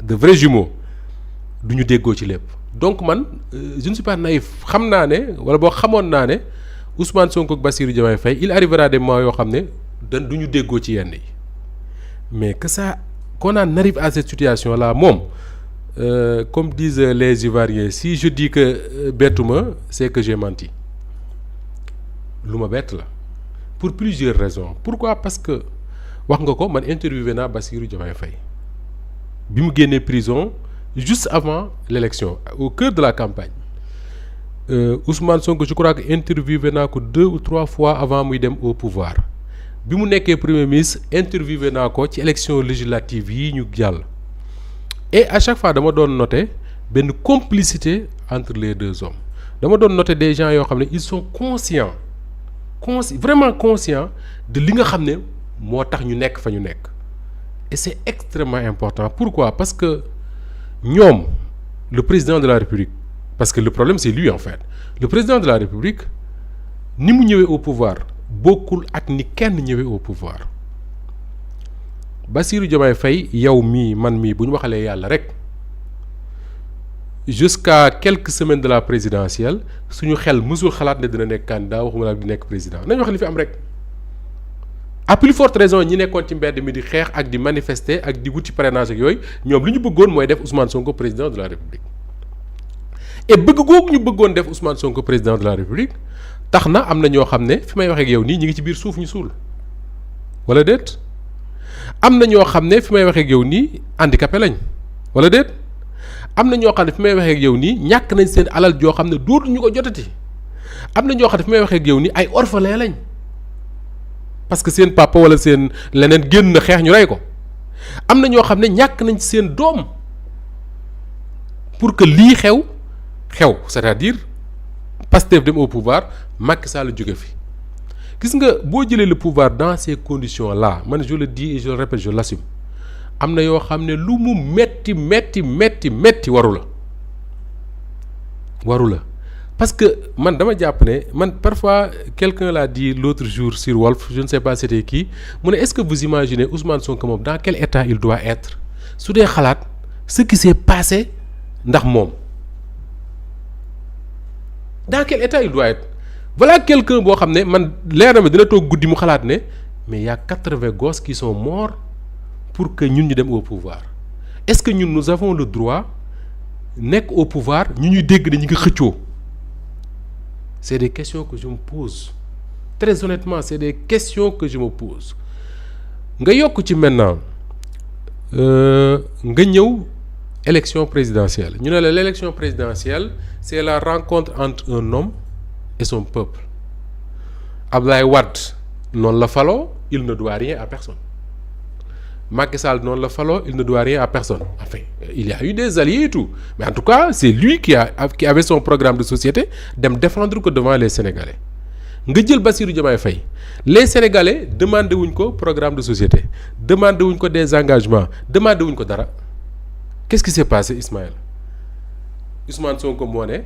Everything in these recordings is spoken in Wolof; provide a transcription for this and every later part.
de vrais jumeaux du ñu déggoo ci lépp donc man je ne suis pas naïf xam naa ne wala boo xamoon naa ne Ousmane Sonko ak Bassirou Diomaye Faye il arrivera des moments yoo xam ne du ñu déggoo ci yenn yi mais que ça qu'on en arrive à cette situation là moom comme disent les Ivoiriens si je dis que bettuma c'est que j'ai menti lu ma bett la pour plusieurs raisons pourquoi parce que wax nga ko man interviewé naa Bassirou Diomaye Faye bi mu génnee prison juste avant l'élection au cœur de la campagne Ousmane Sonko je crois que interviewé naa ko 2 ou 3 fois avant muy dem au pouvoir bi mu nekkee premier ministre interviewé naa ko ci élection législative yi ñu jàll et à chaque fois dama doon noter benn complicité entre les deux hommes dama doon noter des gens yoo xam ne ils sont conscients vraiment conscients de li nga xam ne moo tax ñu nekk fa ñu nekk et c'est extrêmement important pourquoi parce que ñoom le président de la République parce que le problème c'est lui en fait le président de la République ni mu ñëwee au pouvoir bokkul ak ni kenn ñëwee au pouvoir Bassirou Diomaye Faye yow mii man mii bu ñu waxalee yàlla rek jusqu'à quelques semaines de la présidentielle suñu xel mësul xalaat ne dina nekk candidat waxuma la di nekk président nañ wax li fi am rek à plus forte raison ñi nekkoon ci mbedd mi di xeex ak di manifester ak di wuti parrainage ak yooyu ñoom li ñu bëggoon mooy def Ousmane Sonko président de la République et bëgg googu ñu bëggoon def Ousmane Sonko président de la République tax na am na ñoo xam ne fi may waxee ak yow nii ñi ngi ci biir suuf ñu suul wala déet am na ñoo xam ne fi may waxee ak yow nii handicapé lañ wala déet am na ñoo xam ne fi may waxee ak yow nii ñàkk nañ seen alal joo xam ne dootuñu ko jotati am na ñoo xam ne fi may waxee ak yow nii ay orphelin lañ parce que seen papa wala seen leneen génn na xeex ñu rey ko am na ñoo xam ne ñàkk nañ seen doom pour que lii xew c'est-à-dire Pastef dem au pouvoir Macky Sall jóge fi gis nga boo jëlee le pouvoir dans ces conditions là man je le dis et je le répète je l'assume am na yoo xam ne lu mu metti waru la parce que man dama jàpp ne man parfois quelqu'un l'a dit l'autre jour sur Walf je ne sais pas c'était qui mu ne est-ce que vous imaginez Ousmane Sonko moom dans quel état il doit être su dee xalaat ce qui s'est passé ndax moom dans quel état il doit être voilà quelqu'un boo xam ne man leer na ma dina toog guddi mu xalaat ne mais il y a 80 gosses qui sont morts pour que ñun ñu dem au pouvoir est-ce que ñun nous avons le droit nekk au pouvoir ñu ñuy dégg ne ñu ngi xëccoo c'est des questions que je me pose très honnêtement c'est des questions que je me pose nga yokk ci maintenant nga ñëw élection présidentielle ñu ne la l'élection présidentielle c'est la rencontre entre un homme et son peuple Abdoulaye Wade noonu la faloo il ne doit rien à personne Macky Sall noonu la faloo il ne doit rien à personne enfin il y a eu des alliés et tout mais en tout cas c'est lui qui avait son programme de société dem défendre ko devant les Sénégalais nga jël Bassirou Diomaye Faye les Sénégalais demandé wuñ ko programme de société demandé wuñ ko des engagements demandé wuñ ko dara qu'est-ce qui s'est passé Ismaël Ousmane Sonko moo ne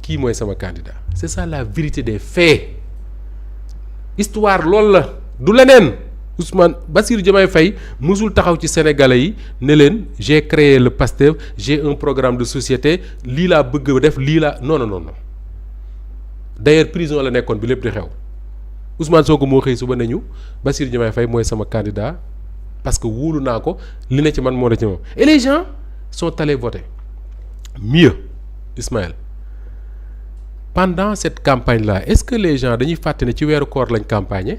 kii mooy sama candidat c'est ça la vérité des faits histoire loolu la du leneen Ousmane Bassirou Diomaye Faye musul taxaw ci Sénégalais yi ne leen j'ai créé le Pastef j'ai un programme de société lii laa bëgg def lii laa non d'ailleurs prison la nekkoon bi lépp di xew Ousmane Sonko moo xëy suba nañu Bassirou Diomaye Faye mooy sama candidat parce que wóolu naa ko li ne ci man moo ne ci moom et les gens sont allés voter mieux Ismaël pendant cette campagne là est-ce que les gens dañuy fàtte ne ci weeru koor lañ campagne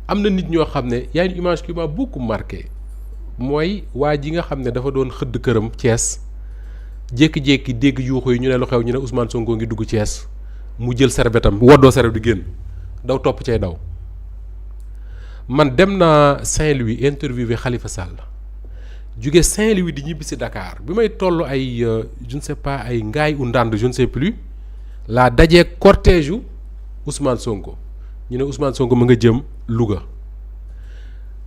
am na nit ñoo xam ne y a une image qui m'a beaucoup marqué mooy waa ji nga xam ne dafa doon xëdd këram Thiès jékki-jékki dégg yuuxu yi ñu ne lu xew ñu ne Ousmane Sonko ngi dugg Thiès mu jël serbetam woddoo serbe di génn daw topp cay daw man dem naa Saint-Louis interviewé Khalifa Sall jóge Saint-Louis di ñibbi si Dakar bi may toll ay je ne sais pas ay ngaay u ndànd je ne sais plus laa dajee cortège u Ousmane Sonko ñu ne Ousmane Sonko mu nga jëm Louga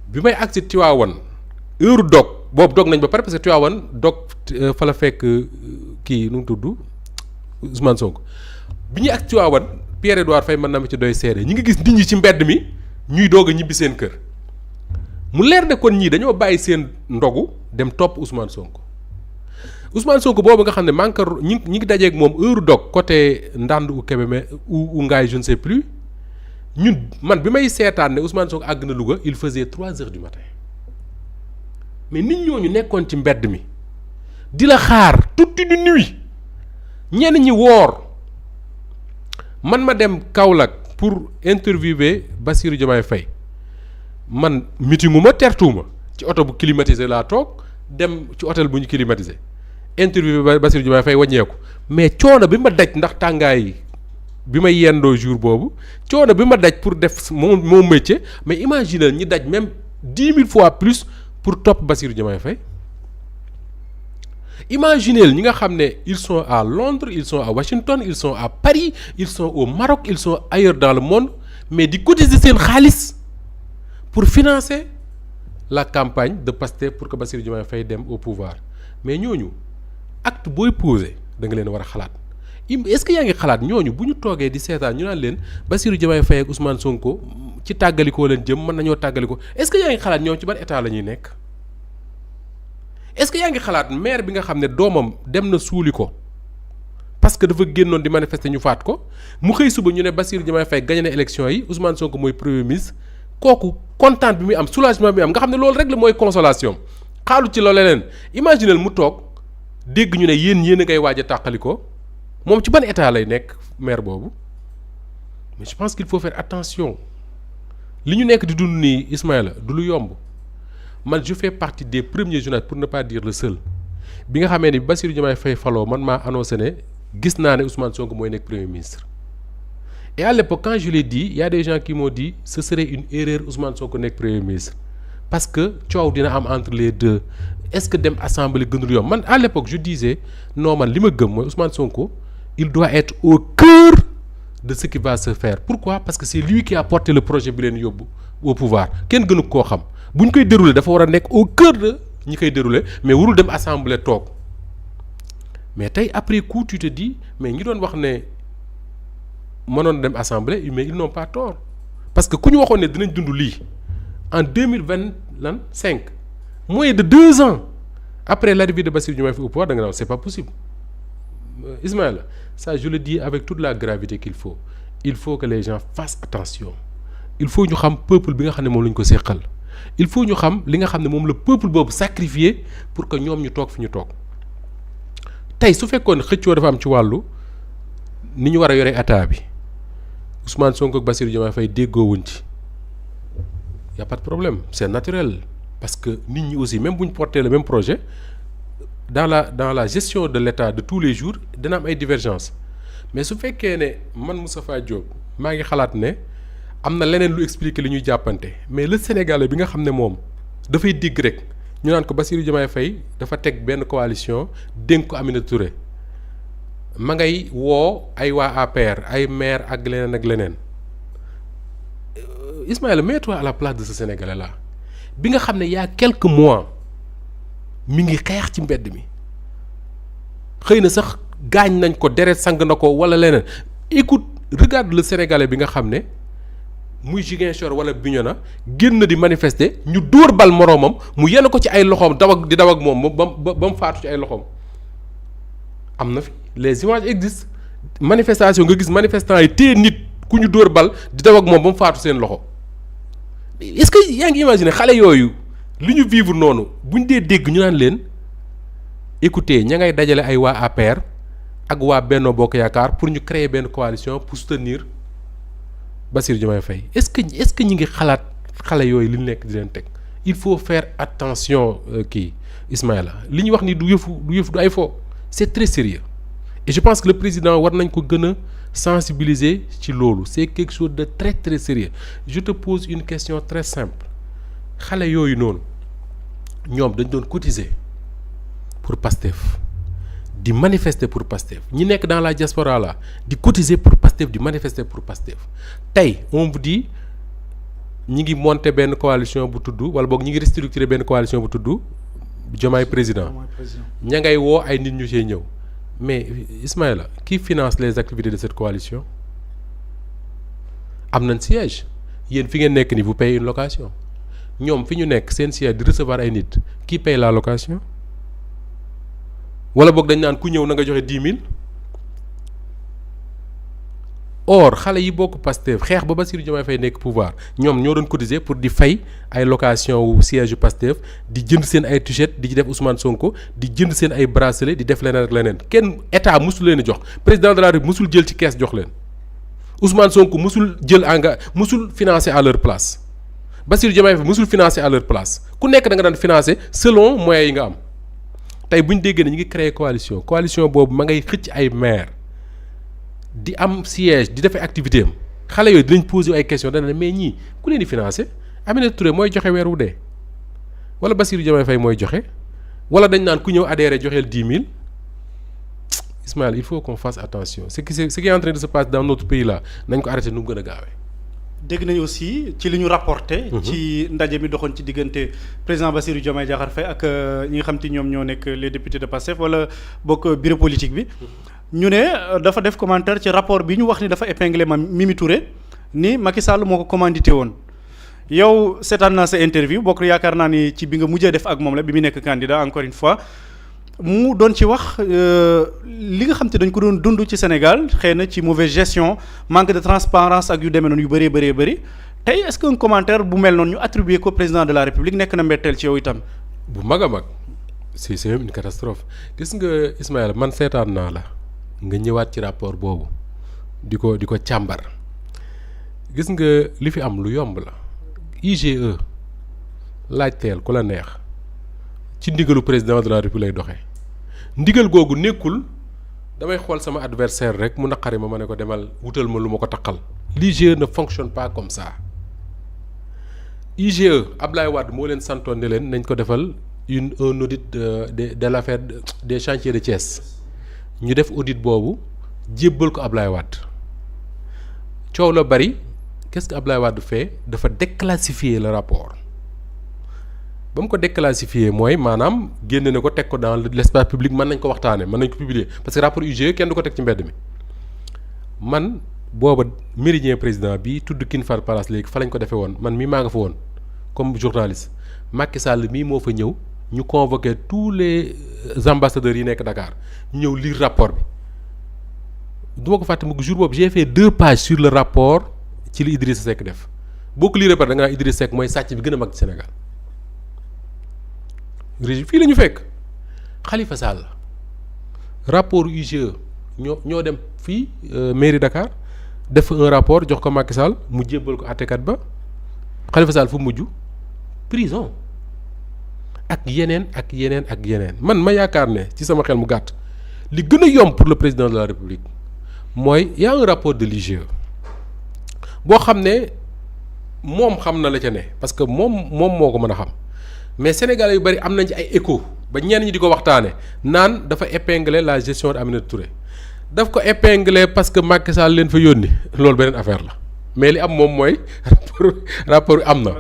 bi may agsi Tivaouane heure dog boobu dog nañ ba pare parce que Tivaouane dog fa la fekk kii nu mu tudd Ousmane Sonko bi ñuy agsi Tivaouane Pierre Edouard Faye mën na ma ci doy seede ñi ngi gis nit ñi ci mbedd mi ñuy doog a ñibbi seen kër mu leer ne kon ñii dañoo bàyyi seen ndogu dem topp Ousmane Sonko boobu nga xam ne manque ñi ngi dajeeg moom heure dog côté Ndande ou Kébémer ou Ngaye je ne sais plus man bi may seetaan ne Ousmane Sonko àgg na Louga il faisait 3 heures du matin mais nit ñooñu nekkoon ci mbedd mi di la xaar toute une nuit ñenn ñi woor man ma dem Kaolack pour interviewer Bassirou Diomaye Faye man meetingu ma tertuuma ci oto bu climatisé laa toog dem ci hôtel bu ñu climatisé interviewer Bassirou Diomaye Faye wàññeeku mais coono bi ma daj ndax tàngaay bi may yendoo jour boobu coono bi ma daj pour def mon métier mais imagine ñi daj même 10 000 fois plus pour topp Bassirou Diomaye Faye. Imaginez ñi nga xam ne ils sont à Londres ils sont à Washington ils sont à Paris ils sont au Maroc ils sont ailleurs dans le monde mais di cotiser seen xaalis pour financer la campagne de Pastef pour que Bassirou Diomaye Faye dem au pouvoir mais ñooñu acte booy posé da nga leen war a xalaat est-ce que yaa ngi xalaat ñooñu bu ñu toogee di seetaan ñu naan leen Bassirou Diomaye Faye ak Ousmane Sonko ci tàggalikoo leen jëm mën nañoo tàggalikoo est-ce que yaa ngi xalaat ñoom ci ban état la ñuy nekk. Est-ce que yaa ngi xalaat maire bi nga xam ne doomam dem na suuli ko parce que dafa génnoon di manifester ñu faat ko mu xëy suba ñu ne Bassirou Diomaye Faye gagné na élection yi Ousmane Sonko mooy premier ministre kooku kontaan bi muy am soulagement bi muy am nga xam ne loolu rek la mooy consolation xaalu ci loolu leneen imaginez mu toog dégg ñu ne yéen a ngay waaj a tàqali ko moom ci ban état lay nekk maire boobu mais je pense qu'il faut faire attention li ñu nekk di dund nii Ismaïla du lu yomb. man je fais partie des premiers journalistes pour ne pas dire le seul bi nga xamee ne Bassirou Diomaye Faye faloo man maa annoncé ne gis naa ne Ousmane Sonko mooy nekk premier ministre et à l'époque quand je l'ai dit il y a des gens qui m'ont dit ce serait une erreur Ousmane Sonko nekk premier ministre parce que coow dina am entre les deux est-ce que dem assemblée gënul yomb man à l'époque je disais non man li ma gëm mooy Ousmane Sonko il doit être au cœur de ce qui va se faire pourquoi parce que c'est lui qui a porté le projet bi leen yóbbu au pouvoir kenn gënu koo xam bu ñu koy dérouler dafa war a nekk au cœur de ñi koy dérouler mais warul dem assemblée toog mais tey après coup tu te dis mais ñi doon wax ne mënoon dem assemblée mais ils n'ont pas tort parce que ku ñu waxoon ne dinañ dund lii en 2025 moins de 2 ans après l'arrivée de Bassirou Diomaye Faye au pouvoir da nga naan c'est pas possible Ismaïla ça je le dis avec toute la gravité qu'il faut il faut que les gens fassent attention il faut ñu xam peuple bi nga xam ne moom la ñu ko seqal il faut ñu xam li nga xam ne moom la peuple boobu sacrifié pour que ñoom ñu toog fi ñu toog tey su fekkoon xëccoo dafa am ci wàllu ni ñu war a yore état bi Ousmane Sonko ak Bassirou Diomaye Faye déggoowuñ ci y a pas de problème c'est naturel parce que nit ñi aussi même bu ñu porter le même projet dans la gestion de l'état de tous les jours dina am ay divergences mais su fekkee ne man Moustapha Diop maa ngi xalaat ne am na leneen lu expliquer li ñuy jàppante mais le Sénégalais bi nga xam ne moom dafay digg rek ñu naan ko Bassirou Diomaye Faye dafa teg benn coalition dénk ko Aminata Touré ma ngay woo ay waa APR ay maire ak leneen Ismaïla mets-toi à la place de ce Sénégalais là bi nga xam ne y a quelques mois mi ngi xeex ci mbedd mi xëy na sax gaañ nañ ko deret sang na ko wala leneen écoute regarde le Sénégalais bi nga xam ne muy Ziguinchor wala Bignona génn di manifester ñu dóor bal moroomam mu yenn ko ci ay loxoom di daw ak moom ba mu faatu ci ay loxoom am na fi les images existent manifestation nga gis manifestants yi téye nit ku ñu dóor bal di daw ak moom ba mu faatu seen loxo est-ce que yaa ngi imaginer xale yooyu li ñu vivre noonu buñ dee dégg ñu naan leen écoutez ña ngay dajale ay waa APR ak waa Benno Bokk Yaakaar pour ñu créer benn coalition pour soutenir Bassirou Diomaye Faye est-ce que ñi ngi xalaat xale yooyu li ñu nekk di leen teg il faut faire attention kii Ismaïla li ñu wax ni du yëfu du ay fo c'est très sérieux et je pense que le président war nañ ko gën a sensibiliser ci loolu c'est quelque chose de très très sérieux je te pose une question très simple xale yooyu noonu ñoom dañ doon cotiser pour Pastef di manifester pour Pastef ñi nekk dans la diaspora là di cotiser pour Pastef di manifester pour Pastef tey on vous dit ñi ngi monter benn coalition bu tudd wala boog ñi ngi restructurer benn coalition bu tudd Diomaye président ña ngay woo ay nit ñu cee ñëw mais Ismaïla qui finance les activités de cette coalition am nañ siège yéen fi ngeen nekk ni vous payez une location ñoom fi ñu nekk seen siège di recevoir ay nit qui paye la location wala boog dañ naan ku ñëw na nga joxe 10 000. or xale yi bokk Pastef xeex ba Bassirou Diomaye Faye nekk pouvoir ñoom ñoo doon cotiser pour di fay ay location wu siège yu Pastef di jënd seen ay t-shirt di ci def Ousmane Sonko di jënd seen ay bracelet di def leneen ak leneen kenn état musul leen a jox président de la République musul jël ci kees jox leen Ousmane Sonko musul jël musul financer à leur place Bassirou Diomaye Faye musul financer à leur place ku nekk da nga daan financer selon moyens yi nga am tey bu ñu déggee ne ñu ngi créer coalition boobu ma ngay xëcc ay maire di am siège di defee activité am xale yooyu dinañ poser ay questions dana ne mais ñii ku leen di financer Aminata Touré mooy joxe weer wu dee wala Bassirou Diomaye Faye mooy joxe wala dañ naan ku ñëw adhéré joxeel 10 000 Ismaël il faut qu'on fasse attention ce qui est en train de se passer dans notre pays là nañ ko arrêté nu mu gën a gaawee. dégg nañu aussi ci li ñu rapporté. ci ndaje mi doxoon ci diggante président Bassirou Diomaye Diakhar Faye ak ñi nga xam te ñoom ñoo nekk les députés de Pastef wala bokk bureau politique bi. ñu ne dafa def commentaire ci rapport bi ñu wax ni dafa épinglé Mimi Touré ni Macky Sall moo ko commandité woon yow seetaan naa sa interview bokk yaakaar naa ni ci bi nga mujjee def ak moom la bi mu nekk candidat encore une fois mu doon ci wax li nga xam te dañ ko doon dund ci Sénégal xëy na ci mauvaise gestion manque de transparence ak yu demee noonu yu bëree bëri tey est-ce que un commentaire bu mel noonu ñu attribué ko président de la République nekk na mbetteel ci yow itam. bu mag a mag c'est une catastrophe gis nga Ismaël man seetaan naa la. nga ñëwaat ci rapport boobu di ko càmbar gis nga li fi am lu yomb la IGE laajteel ku la neex ci ndigalu président de la République lay doxee ndigal googu nekkul damay xool sama adversaire rek mu naqari ma ne ko demal wutal ma lu ma ko taqal l'IGE ne fonctionne pas comme ça IGE Ablaye Wade moo leen santoon ne leen nañ ko defal un audit de l'affaire des chantiers de Thiès. ñu def audit boobu jébbal ko Ablaye Wade coow la bari qu'est-ce que Ablaye Wade fait dafa déclassifier le rapport ba mu ko déclassifier mooy maanaam génne na ko teg ko dans l'espace public mën nañ ko waxtaane mën nañ ko publier parce que rapport IGE kenn du ko teg ci mbedd mi man booba Méridien président bi tudd King Fahd Palace léegi fa lañ ko defee woon man mii maa nga fa woon comme journaliste Macky Sall mii moo fa ñëw ñu convoqué tous les ambassadeurs yi nekk Dakar ñu ñëw lire rapport bi du ma ko fàtte mu jour boobu j'ai fait 2 pages sur le rapport ci li Idrissa Seck def boo ko lire par da nga naan Idrissa Seck mooy sàcc bi gën a mag ci Sénégal fii la ñu fekk Khalifa Sall rapport IGE ñoo dem fii mairie Dakar def un rapport jox ko Macky Sall mu jébbal ko àttekat ba Khalifa Sall fu mujj prison ak yeneen man ma yaakaar ne ci sama xel mu gàtt li gën a yomb pour le président de la République mooy y a un rapport de l'IGE boo xam ne moom xam na la ca ne parce que moom moo ko mën a xam mais Sénégalais yu bari am nañ ci ay écho ba ñenn ñi di ko waxtaane naan dafa épingler la gestion de Aminata Touré daf ko épingler parce que Macky Sall leen fa yónni loolu beneen affaire la mais li am moom mooy rapport am na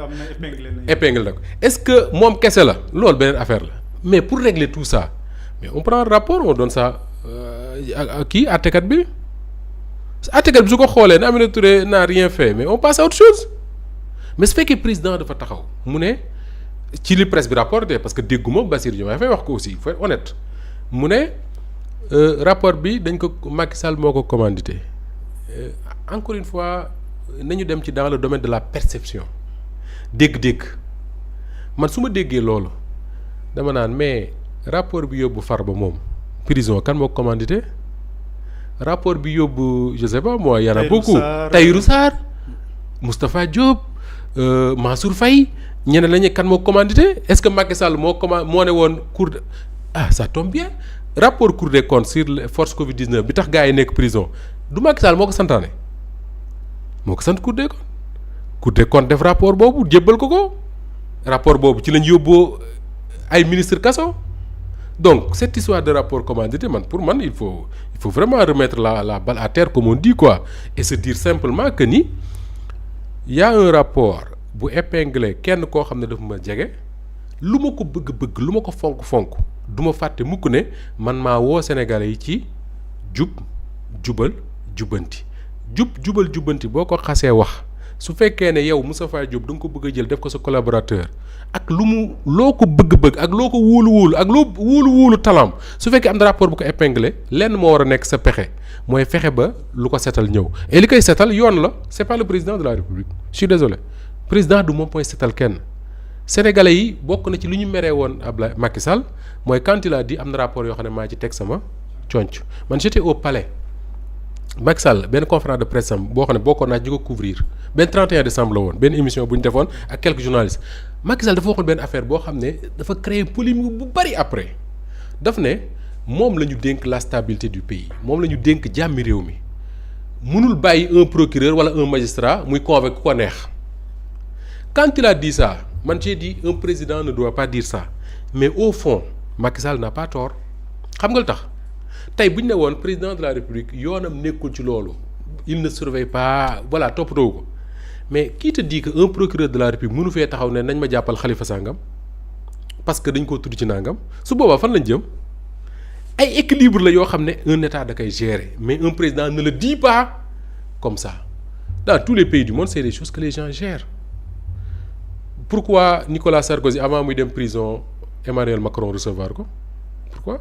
épingle na ko est-ce que moom kese la loolu beneen affaire la mais pour régler tout ça mais on prend un rapport on donne ça kii àttekat bi su ko xoolee ne Aminata Touré n'a rien fait mais on passe à autre chose mais su fekkee président dafa taxaw mu ne ci li presse bi rapporté parce que dégguma Bassirou Diomaye Faye wax ko aussi il faut être honnête mu ne rapport bi dañ ko Macky Sall moo ko commandité encore une fois nañu dem ci dans le domaine de la perception dégg-dégg man su ma déggee loolu dama naan mais rapport bi yóbbu Farba moom prison kan moo ko commandité rapport bi yóbbu je sais pas moi y en a beaucoup Tahirou Sarr Moustapha Diop Mansour Faye ñeneen lañu kan moo ko commandité est-ce que Macky Sall moo ne woon cour de ça tombe bien rapport Cour des comptes sur les forces Covid-19 bi tax gars yi nekk prison du Macky Sall moo ko santaane moo ko sant Cour des comptes def rapport boobu jébbal ko rapport boobu ci lañ yóbboo ay ministre kaso donc cette histoire de rapport commandité pour man il faut vraiment remettre la balle à terre comme on dit quoi et se dire simplement que ni y a un rapport bu épinglé kenn koo xam ne daf ma jege lu ma ko bëgg lu ma ko fonk du ma fàtte mukk ne man maa woo Sénégalais yi ci jubal jubbanti boo ko xasee wax su fekkee ne yow Moustapha Diop da nga ko bëgg a jël def ko sa collaborateur ak loo ko bëgg-bëgg ak loo ko wóolu-wóolu ak loo wóolu-wóolu talam su fekkee am na rapport bu ko épinglé lenn moo war a nekk sa pexe mooy fexe ba lu ko setal ñëw et li koy setal yoon la c'est pas le président de la République je suis désolé président du moom mooy setal kenn sénégalais yi bokk na ci lu ñu meree woon Abdoulaye Macky Sall mooy quand il a dit am na rapport yoo xam ne maa ci teg sama conc man j'étais au palais Macky Sall benn conférence de presse am boo xam ne bokkoon naa ji ko couvrir benn 31 décembre la woon benn émission bu ñu defoon ak quelques journalistes Macky Sall dafa waxoon benn affaire boo xam ne dafa créer polémique bu bari après daf ne moom la ñu dénk la stabilité du pays moom la ñu dénk jàmmi réew mi mënul bàyyi un procureur wala un magistrat muy convoquer ku ko neex quand il a dit ça man j'ai dit un président ne doit pas dire ça mais au fond Macky Sall n'a pas tort xam nga lu tax tey bu ñu ne woon président de la République yoonam nekkul ci loolu il ne surveille pas voilà toppatoo ko mais qui te dit que un procureur de la République mënu fee taxaw ne nañ ma jàppal Khalifa Sangam parce que dañ koo tudd ci nangam su boobaa fan lañ jëm ay équilibre la yoo xam ne un état da koy gérer mais un président ne le dit pas comme ça dans tous les pays du monde c'est des choses que les gens gèrent pourquoi Nicolas Sarkozy avant muy dem prison Emmanuel Macron recevoir ko pourquoi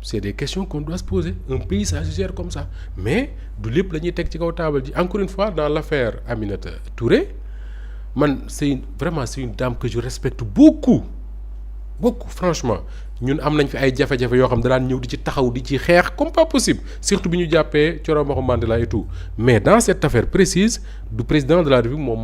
c'est des questions qu'on doit se poser un pays ça se gère comme ça mais du lépp la ñuy teg ci kaw taabal ji encore une fois dans l'affaire Aminata Touré man c'est une dame que je respecte beaucoup franchement ñun am nañ fi ay jafe-jafe yoo xam ne daan ñëw di ci taxaw di ci xeex comme pas possible surtout bi ñu jàppee Thioro Maxu Mandela et tout mais dans cette affaire précise du président de la République moom